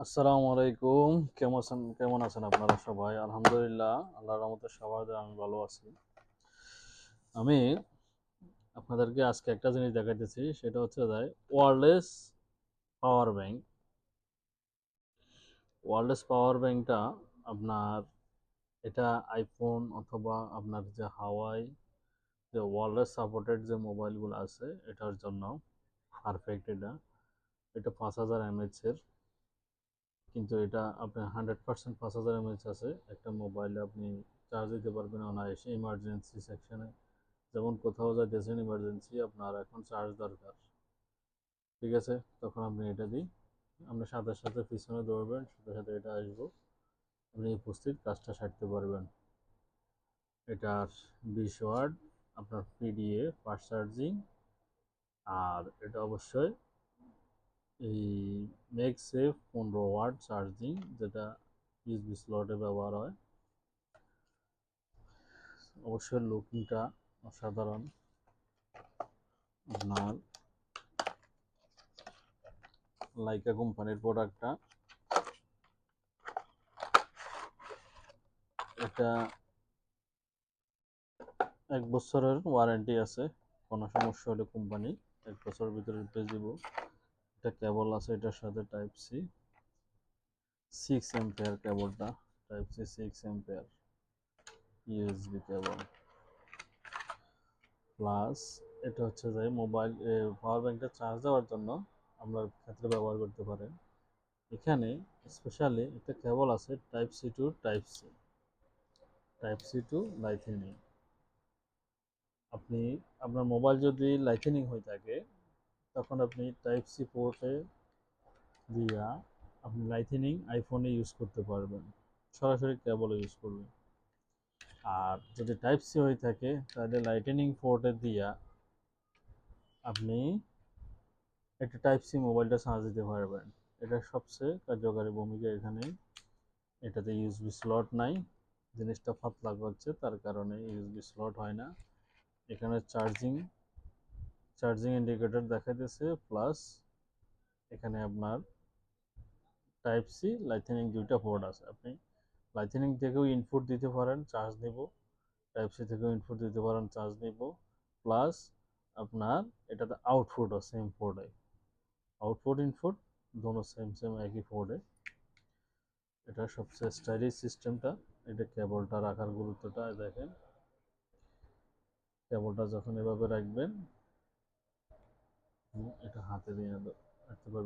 আসসালামু আলাইকুম। কেমন আছেন আপনারা সবাই? আলহামদুলিল্লাহ, আল্লাহর রহমতে সবার দ্বারা আমি ভালো আছি। আমি আপনাদেরকে আজকে একটা জিনিস দেখাইতেছি, সেটা হচ্ছে যে ওয়্যারলেস পাওয়ার ব্যাংক। ওয়্যারলেস পাওয়ার ব্যাংকটা আপনার এটা আইফোন অথবা আপনার যে হাওয়াই যে ওয়্যারলেস সাপোর্টেড যে মোবাইলগুলো আছে এটার জন্য পারফেক্ট। এটা 5000 mAh এর, কিন্তু এটা আপনার 100% 5000 mAh আছে। একটা মোবাইলে আপনি চার্জ দিতে পারবেন অনায়াসে ইমার্জেন্সি সেকশনে, যেমন কোথাও যাইতেছেন ইমার্জেন্সি, আপনার এখন চার্জ দরকার, ঠিক আছে, তখন আপনি এটা দিই, আপনি সাথে সাথে পিছনে দৌড়বেন, সাথে সাথে এটা আসবো, আপনি উপস্থিত কাজটা সারতে পারবেন। এটার 20 ওয়াট আপনার পিডিএ ফাস্ট চার্জিং, আর এটা অবশ্যই এই ম্যাগসেফ 15 ওয়াট চার্জিং, যেটা ইউএসবি স্লটে ব্যবহার হয়। অবশ্যই লুকিংটা অসাধারণ। আপনার লাইকা কোম্পানির প্রোডাক্টটা, এটা 1 বছরের ওয়ারেন্টি আছে, কোনো সমস্যা হলে কোম্পানি 1 বছরের ভিতরে রিপ্লেস দিব। এটা কেবল আছে এটার সাথে টাইপ সি 6 অ্যাম্পিয়ার কেবলটা, type C 6 ampere USB cable. Plus এটা হচ্ছে যে মোবাইল পাওয়ার ব্যাংকটা চার্জ দেওয়ার জন্য আমরা ক্ষেত্রে ব্যবহার করতে পারেন। এখানে স্পেশালি একটা কেবল আছে টাইপ সি টু লাইথেনিং। আপনি আপনার মোবাইল যদি লাইথেনিং হয়ে থাকে, তখন আপনি টাইপ সি পোর্টে দিয়া আপনি লাইথেনিং আইফোনে ইউজ করতে পারবেন, সরাসরি কেবল ইউজ করবেন। আর যদি টাইপ সি হয়ে থাকে তাহলে লাইটনিং পোর্টে দিয়া আপনি একটা টাইপ সি মোবাইলটা চার্জ দিতে পারবেন। এটা সবচেয়ে কার্যকারী ভূমিকা এখানে। এটাতে ইউএসবি স্লট নাই, জিনিসটা পাতলা করছে তার কারণে ইউএসবি স্লট হয় না। এখানে চার্জিং চার্জিং ইন্ডিকেটর দেখাইতেছে, প্লাস এখানে আপনার টাইপ সি লাইথেনিং দুইটা পোর্ট আছে। আপনি লাইথেনিং থেকেও ইনপুট দিতে পারেন, চার্জ নিব, টাইপ সি থেকেও ইনপুট দিতে পারেন, চার্জ নিব, প্লাস আপনার এটাতে আউটপুটও সেম পোর্টে, আউটপুট ইনপুট দোনো সেম সেম একই পোর্টে। এটা সবচেয়ে স্টাইলিশ সিস্টেমটা। এটা কেবলটা রাখার গুরুত্বটা দেখেন, কেবলটা যখন এভাবে রাখবেন, এটা হাতে দিয়ে রাখতে পারবেন।